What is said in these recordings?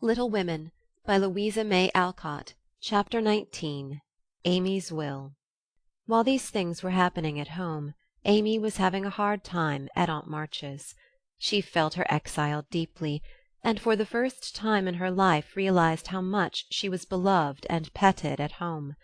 Little Women by Louisa May Alcott. Chapter 19. Amy's Will. While these things were happening at home, Amy was having a hard time at Aunt March's. She felt her exile deeply, and for the first time in her life realized how much she was beloved and petted at home.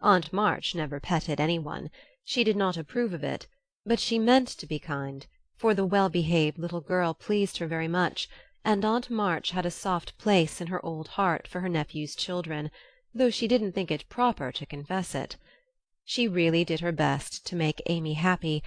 Aunt March never petted anyone. She did not approve of it, but she meant to be kind, for the well-behaved little girl pleased her very much, and Aunt March had a soft place in her old heart for her nephew's children, though she didn't think it proper to confess it. She really did her best to make Amy happy,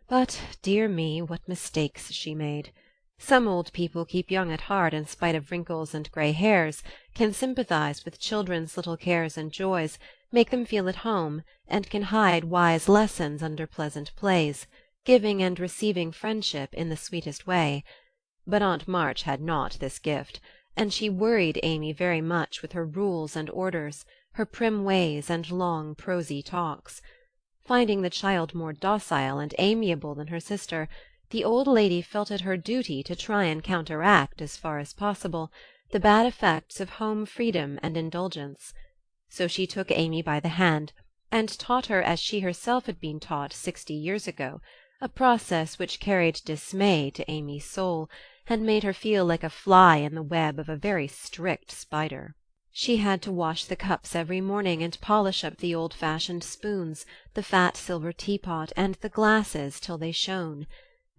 but, dear me, what mistakes she made! Some old people keep young at heart in spite of wrinkles and grey hairs, can sympathize with children's little cares and joys, make them feel at home, and can hide wise lessons under pleasant plays, giving and receiving friendship in the sweetest way. But Aunt March had not this gift, and she worried Amy very much with her rules and orders, her prim ways and long prosy talks. Finding the child more docile and amiable than her sister, the old lady felt it her duty to try and counteract, as far as possible, the bad effects of home freedom and indulgence. So she took Amy by the hand, and taught her as she herself had been taught 60 years ago, a process which carried dismay to Amy's soul, and made her feel like a fly in the web of a very strict spider. She had to wash the cups every morning and polish up the old-fashioned spoons, the fat silver teapot, and the glasses till they shone.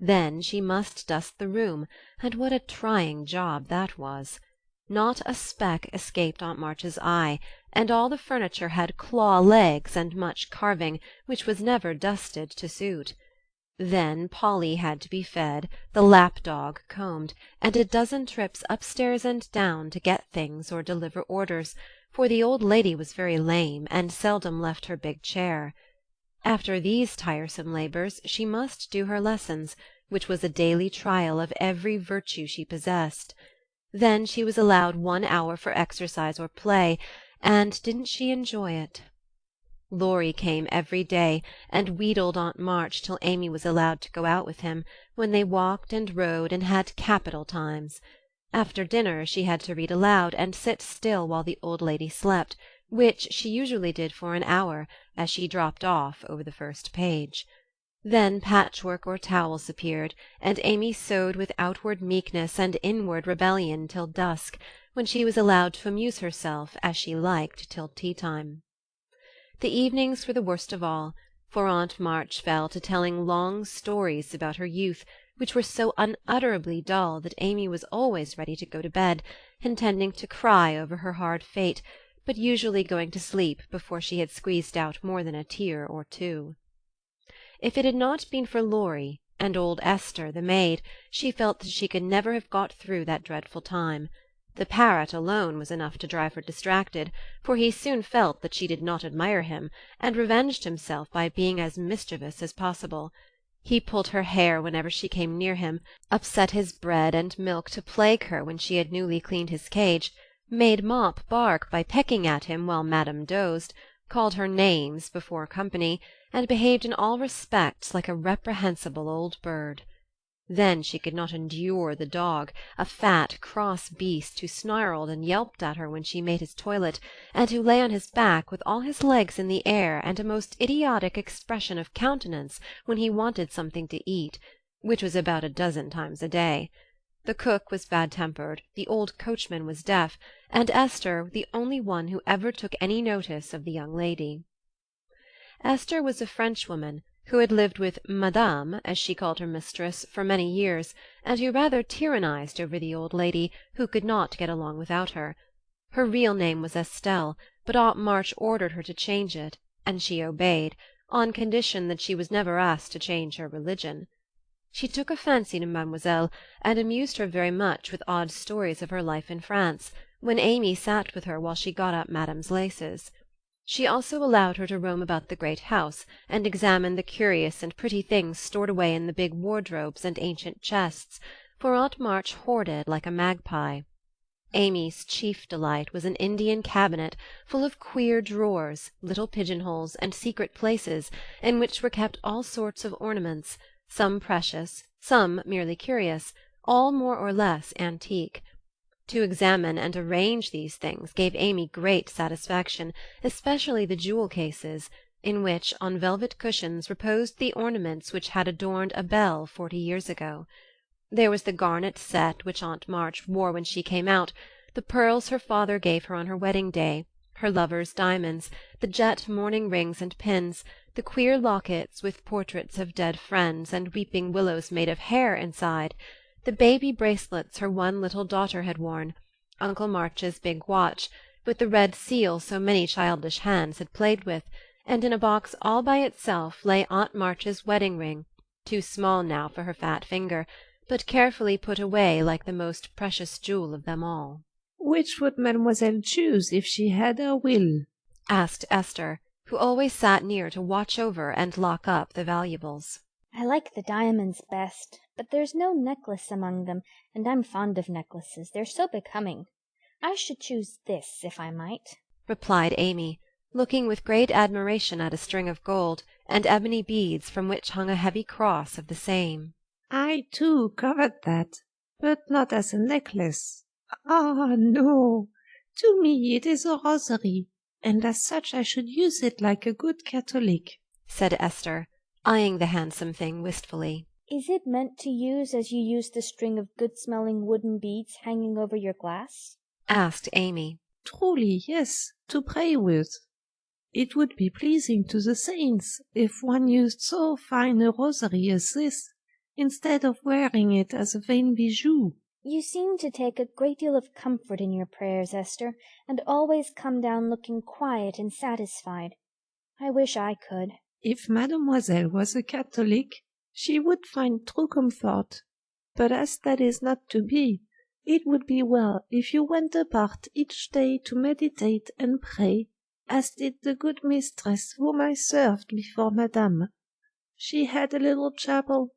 Then she must dust the room, and what a trying job that was! Not a speck escaped Aunt March's eye, and all the furniture had claw legs and much carving, which was never dusted to suit. Then Polly had to be fed, the lap-dog combed, and a dozen trips upstairs and down to get things or deliver orders, for the old lady was very lame and seldom left her big chair. After these tiresome labours she must do her lessons, which was a daily trial of every virtue she possessed. Then she was allowed 1 hour for exercise or play, and didn't she enjoy it! Laurie came every day, and wheedled Aunt March till Amy was allowed to go out with him, when they walked and rode and had capital times. After dinner she had to read aloud and sit still while the old lady slept, which she usually did for an hour, as she dropped off over the first page. Then patchwork or towels appeared, and Amy sewed with outward meekness and inward rebellion till dusk, when she was allowed to amuse herself as she liked till tea-time. The evenings were the worst of all, for Aunt March fell to telling long stories about her youth, which were so unutterably dull that Amy was always ready to go to bed, intending to cry over her hard fate, but usually going to sleep before she had squeezed out more than a tear or two. If it had not been for Laurie and old Esther, the maid, she felt that she could never have got through that dreadful time. The parrot alone was enough to drive her distracted, for he soon felt that she did not admire him, and revenged himself by being as mischievous as possible. He pulled her hair whenever she came near him, upset his bread and milk to plague her when she had newly cleaned his cage, made Mop bark by pecking at him while Madame dozed, called her names before company, and behaved in all respects like a reprehensible old bird. Then she could not endure the dog, a fat, cross beast who snarled and yelped at her when she made his toilet, and who lay on his back with all his legs in the air and a most idiotic expression of countenance when he wanted something to eat, which was about a dozen times a day. The cook was bad-tempered, the old coachman was deaf, and Esther the only one who ever took any notice of the young lady. Esther was a Frenchwoman, who had lived with Madame, as she called her mistress, for many years, and who rather tyrannized over the old lady, who could not get along without her. Her real name was Estelle, but Aunt March ordered her to change it, and she obeyed, on condition that she was never asked to change her religion. She took a fancy to Mademoiselle, and amused her very much with odd stories of her life in France, when Amy sat with her while she got up Madame's laces. She also allowed her to roam about the great house, and examine the curious and pretty things stored away in the big wardrobes and ancient chests, for Aunt March hoarded like a magpie. Amy's chief delight was an Indian cabinet full of queer drawers, little pigeon-holes, and secret places, in which were kept all sorts of ornaments, some precious, some merely curious, all more or less antique. To examine and arrange these things gave Amy great satisfaction, especially the jewel-cases, in which, on velvet cushions, reposed the ornaments which had adorned a belle 40 years ago. There was the garnet set which Aunt March wore when she came out, the pearls her father gave her on her wedding day, her lover's diamonds, the jet mourning rings and pins, the queer lockets with portraits of dead friends and weeping willows made of hair inside, the baby bracelets her one little daughter had worn, Uncle March's big watch, with the red seal so many childish hands had played with, and in a box all by itself lay Aunt March's wedding ring, too small now for her fat finger, but carefully put away like the most precious jewel of them all. "Which would mademoiselle choose if she had her will?" asked Esther, who always sat near to watch over and lock up the valuables. "I like the diamonds best, but there's no necklace among them, and I'm fond of necklaces. They're so becoming. I should choose this, if I might," replied Amy, looking with great admiration at a string of gold and ebony beads from which hung a heavy cross of the same. "I, too, covet that, but not as a necklace. Ah, no! To me it is a rosary, and as such I should use it like a good Catholic," said Esther, eyeing the handsome thing wistfully. "Is it meant to use as you use the string of good-smelling wooden beads hanging over your glass?" asked Amy. "Truly, yes, to pray with. It would be pleasing to the saints if one used so fine a rosary as this, instead of wearing it as a vain bijou." "You seem to take a great deal of comfort in your prayers, Esther, and always come down looking quiet and satisfied. I wish I could." "If mademoiselle was a Catholic, she would find true comfort. But as that is not to be, it would be well if you went apart each day to meditate and pray, as did the good mistress whom I served before madame. She had a little chapel,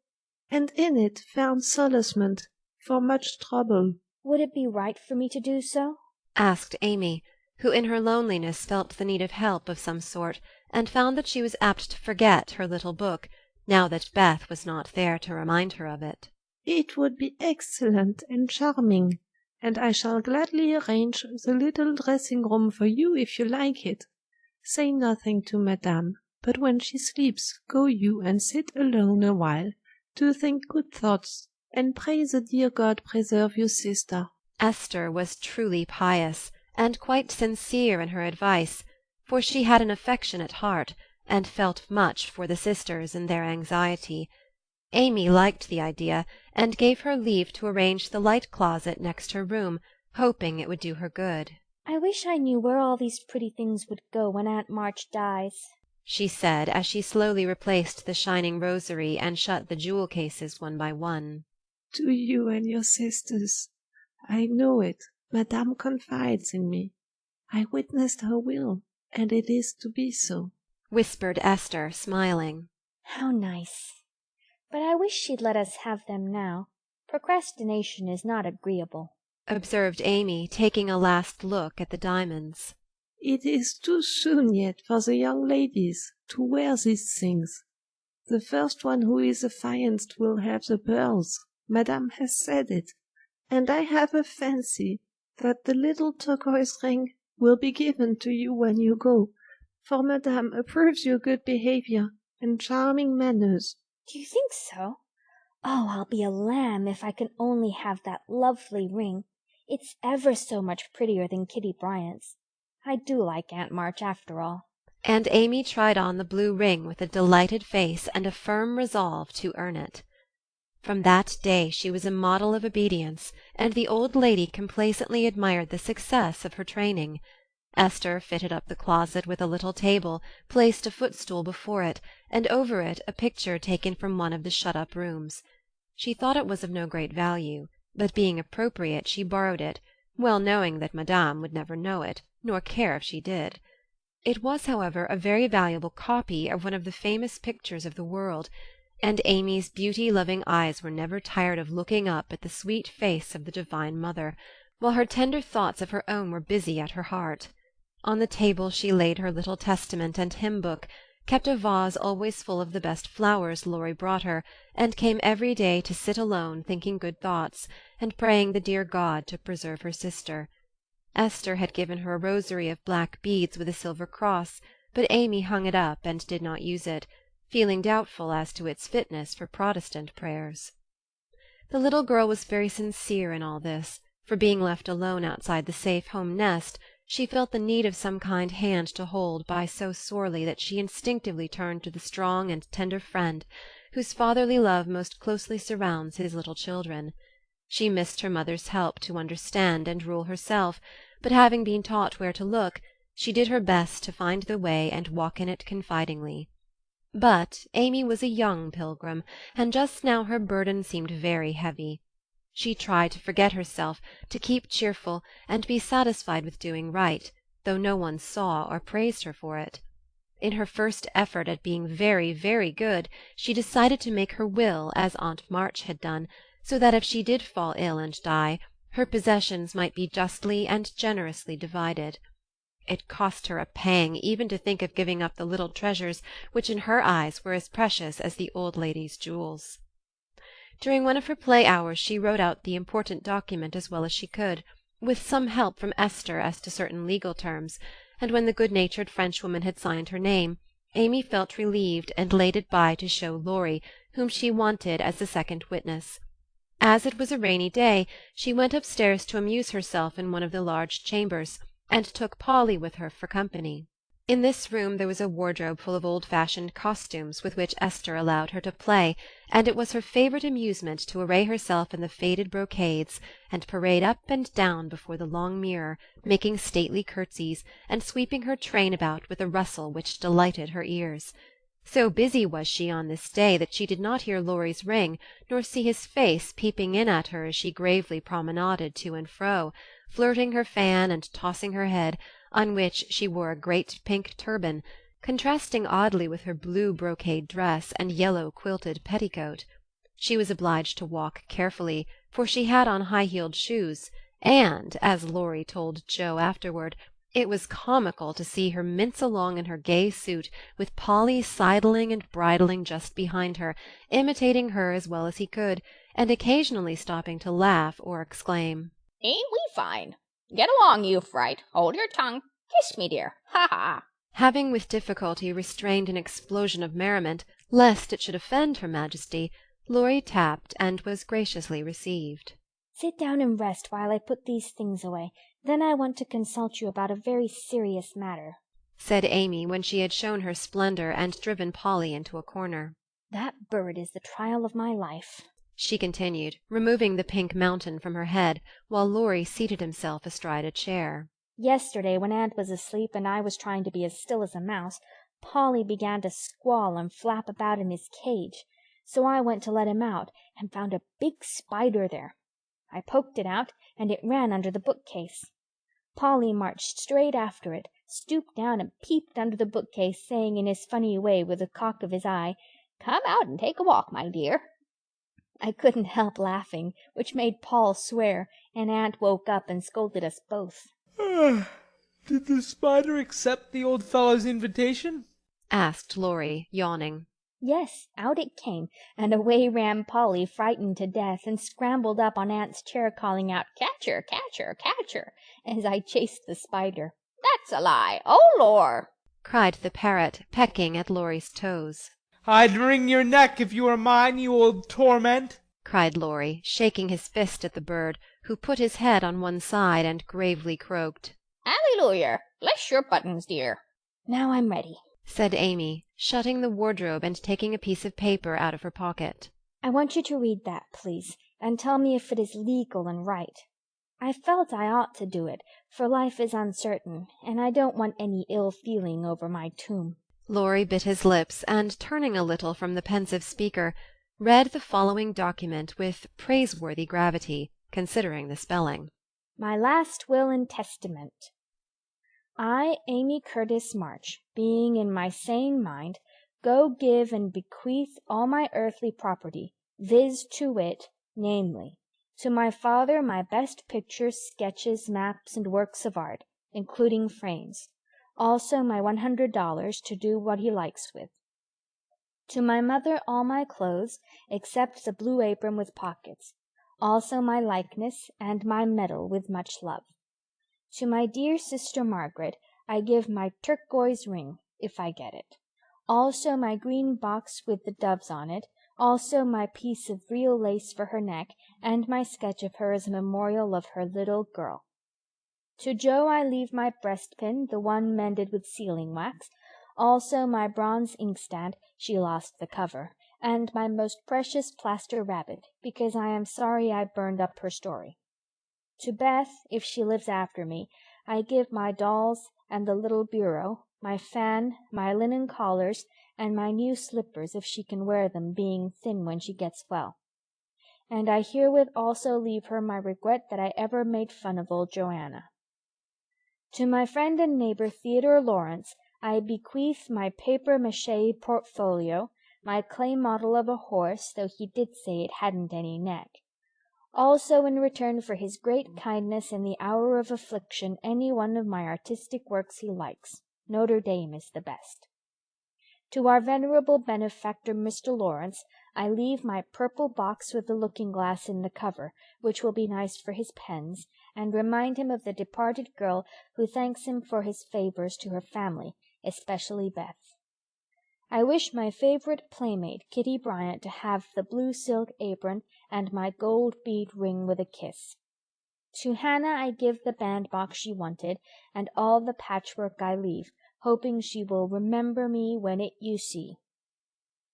and in it found solacement for much trouble." "Would it be right for me to do so?" asked Amy, who in her loneliness felt the need of help of some sort, and found that she was apt to forget her little book, now that Beth was not there to remind her of it. "It would be excellent and charming, and I shall gladly arrange the little dressing-room for you if you like it. Say nothing to madame, but when she sleeps go you and sit alone a while, to think good thoughts, and pray the dear God preserve your sister." Esther was truly pious, and quite sincere in her advice, for she had an affectionate heart, and felt much for the sisters in their anxiety. Amy liked the idea, and gave her leave to arrange the light closet next her room, hoping it would do her good. "I wish I knew where all these pretty things would go when Aunt March dies," she said, as she slowly replaced the shining rosary and shut the jewel-cases one by one. "To you and your sisters. I know it. Madame confides in me. I witnessed her will, and it is to be so," whispered Esther, smiling. "How nice! But I wish she'd let us have them now. Procrastination is not agreeable," observed Amy, taking a last look at the diamonds. "It is too soon yet for the young ladies to wear these things. The first one who is affianced will have the pearls. Madame has said it, and I have a fancy that the little turquoise ring will be given to you when you go, for madame approves your good behavior and charming manners." "Do you think so? Oh, I'll be a lamb if I can only have that lovely ring. It's ever so much prettier than Kitty Bryant's. I do like Aunt March after all." And Amy tried on the blue ring with a delighted face and a firm resolve to earn it. From that day she was a model of obedience, and the old lady complacently admired the success of her training. Esther fitted up the closet with a little table, placed a footstool before it, and over it a picture taken from one of the shut-up rooms. She thought it was of no great value, but being appropriate she borrowed it, well knowing that madame would never know it, nor care if she did. It was, however, a very valuable copy of one of the famous pictures of the world, and Amy's beauty-loving eyes were never tired of looking up at the sweet face of the Divine Mother, while her tender thoughts of her own were busy at her heart. On the table she laid her little Testament and hymn-book, kept a vase always full of the best flowers Laurie brought her, and came every day to sit alone thinking good thoughts, and praying the dear God to preserve her sister. Esther had given her a rosary of black beads with a silver cross, but Amy hung it up and did not use it, feeling doubtful as to its fitness for Protestant prayers. The little girl was very sincere in all this, for being left alone outside the safe home nest, she felt the need of some kind hand to hold by so sorely that she instinctively turned to the strong and tender friend whose fatherly love most closely surrounds his little children. She missed her mother's help to understand and rule herself, but having been taught where to look, she did her best to find the way and walk in it confidingly. But Amy was a young pilgrim, and just now her burden seemed very heavy. She tried to forget herself, to keep cheerful, and be satisfied with doing right, though no one saw or praised her for it. In her first effort at being very, very good, she decided to make her will as Aunt March had done, so that if she did fall ill and die, her possessions might be justly and generously divided. It cost her a pang even to think of giving up the little treasures which in her eyes were as precious as the old lady's jewels. During one of her play hours she wrote out the important document as well as she could, with some help from Esther as to certain legal terms, and when the good-natured Frenchwoman had signed her name, Amy felt relieved and laid it by to show Laurie, whom she wanted as the second witness. As it was a rainy day, she went upstairs to amuse herself in one of the large chambers, and took Polly with her for company. In this room there was a wardrobe full of old-fashioned costumes with which Esther allowed her to play, and it was her favourite amusement to array herself in the faded brocades, and parade up and down before the long mirror, making stately curtsies, and sweeping her train about with a rustle which delighted her ears. So busy was she on this day that she did not hear Laurie's ring, nor see his face peeping in at her as she gravely promenaded to and fro, flirting her fan and tossing her head, on which she wore a great pink turban, contrasting oddly with her blue brocade dress and yellow quilted petticoat. She was obliged to walk carefully, for she had on high-heeled shoes, and, as Laurie told Joe afterward, it was comical to see her mince along in her gay suit, with Polly sidling and bridling just behind her, imitating her as well as he could, and occasionally stopping to laugh or exclaim, "Ain't we fine? Get along, you fright. Hold your tongue. Kiss me, dear. Ha ha!" Having with difficulty restrained an explosion of merriment, lest it should offend her Majesty, Laurie tapped and was graciously received. Sit down and rest while I put these things away. Then I want to consult you about a very serious matter, said Amy when she had shown her splendour and driven Polly into a corner. That bird is the trial of my life, she continued, removing the pink mountain from her head, while Laurie seated himself astride a chair. Yesterday, when Aunt was asleep and I was trying to be as still as a mouse, Polly began to squall and flap about in his cage. So I went to let him out, and found a big spider there. I poked it out, and it ran under the bookcase. Polly marched straight after it, stooped down and peeped under the bookcase, saying in his funny way with a cock of his eye, "Come out and take a walk, my dear." I couldn't help laughing, which made Paul swear, and Aunt woke up and scolded us both. Did the spider accept the old fellow's invitation? asked Laurie, yawning. Yes, out it came, and away ran Polly, frightened to death, and scrambled up on Aunt's chair, calling out, "Catch her, catch her, catch her," as I chased the spider. "That's a lie. Oh, Lor!" cried the parrot, pecking at Laurie's toes. "I'd wring your neck if you were mine, you old torment!" cried Laurie, shaking his fist at the bird, who put his head on one side and gravely croaked. "Alleluia! Bless your buttons, dear." "Now I'm ready," said Amy, shutting the wardrobe and taking a piece of paper out of her pocket. "I want you to read that, please, and tell me if it is legal and right. I felt I ought to do it, for life is uncertain, and I don't want any ill feeling over my tomb." Laurie bit his lips, and turning a little from the pensive speaker, read the following document with praiseworthy gravity, considering the spelling. My last will and testament. I, Amy Curtis March, being in my sane mind, go give and bequeath all my earthly property, viz. to wit, namely, to my father my best pictures, sketches, maps, and works of art, including frames, also my $100 to do what he likes with. To my mother all my clothes, except the blue apron with pockets, also my likeness and my medal with much love. To my dear sister Margaret I give my turquoise ring, if I get it, also my green box with the doves on it, also my piece of real lace for her neck, and my sketch of her as a memorial of her little girl. To Jo I leave my breastpin, the one mended with sealing wax, also my bronze inkstand, she lost the cover, and my most precious plaster rabbit, because I am sorry I burned up her story. To Beth, if she lives after me, I give my dolls and the little bureau, my fan, my linen collars, and my new slippers if she can wear them, being thin when she gets well. And I herewith also leave her my regret that I ever made fun of old Joanna. To my friend and neighbor Theodore Lawrence I bequeath my papier-mâché portfolio, my clay model of a horse, though he did say it hadn't any neck. Also in return for his great kindness in the hour of affliction any one of my artistic works he likes. Notre Dame is the best. To our venerable benefactor Mr. Lawrence I leave my purple box with the looking-glass in the cover, which will be nice for his pens, and remind him of the departed girl who thanks him for his favours to her family, especially Beth. I wish my favourite playmate Kitty Bryant to have the blue silk apron and my gold bead ring with a kiss. To Hannah I give the bandbox she wanted, and all the patchwork I leave, hoping she will remember me when it you see.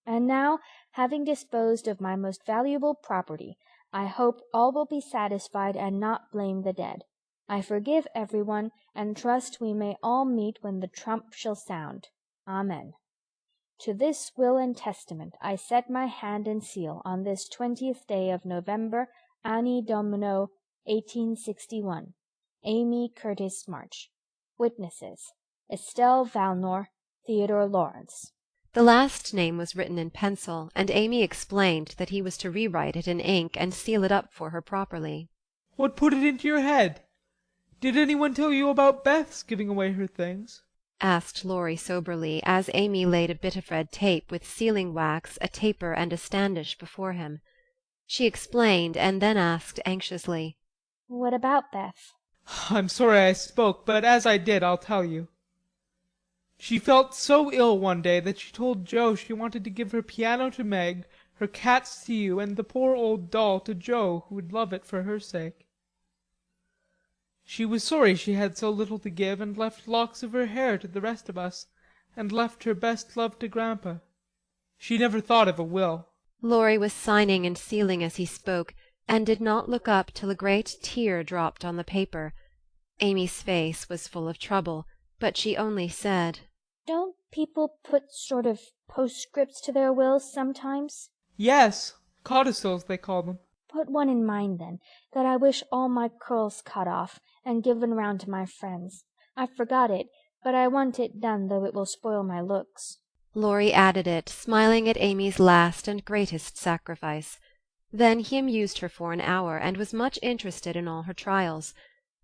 And now, having disposed of my most valuable property, I hope all will be satisfied and not blame the dead. I forgive everyone, and trust we may all meet when the trump shall sound. Amen. To this will and testament I set my hand and seal on this 20th day of November, Anni Domino 1861. Amy Curtis March. Witnesses: Estelle Valnor, Theodore Lawrence. The last name was written in pencil, and Amy explained that he was to rewrite it in ink and seal it up for her properly. What put it into your head? Did anyone tell you about Beth's giving away her things? Asked Laurie soberly, as Amy laid a bit of red tape with sealing wax, a taper, and a standish before him. She explained, and then asked anxiously, What about Beth? I'm sorry I spoke, but as I did, I'll tell you. She felt so ill one day that she told Jo she wanted to give her piano to Meg, her cats to you, and the poor old doll to Jo, who would love it for her sake. She was sorry she had so little to give, and left locks of her hair to the rest of us, and left her best love to Grandpa. She never thought of a will. Laurie was signing and sealing as he spoke, and did not look up till a great tear dropped on the paper. Amy's face was full of trouble, but she only said, Don't people put sort of postscripts to their wills sometimes? Yes, codicils they call them. Put one in mine, then, that I wish all my curls cut off, and given round to my friends. I forgot it, but I want it done, though it will spoil my looks. Laurie added it, smiling at Amy's last and greatest sacrifice. Then he amused her for an hour, and was much interested in all her trials.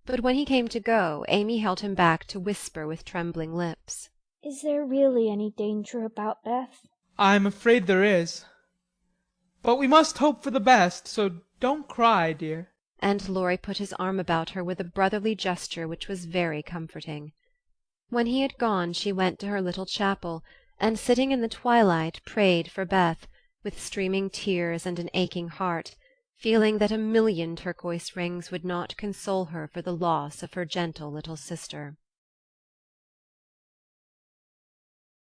But when he came to go, Amy held him back to whisper with trembling lips, Is there really any danger about Beth? I'm afraid there is. But we must hope for the best, so don't cry, dear. And Laurie put his arm about her with a brotherly gesture which was very comforting. When he had gone, she went to her little chapel, and sitting in the twilight prayed for Beth, with streaming tears and an aching heart, feeling that 1,000,000 turquoise rings would not console her for the loss of her gentle little sister.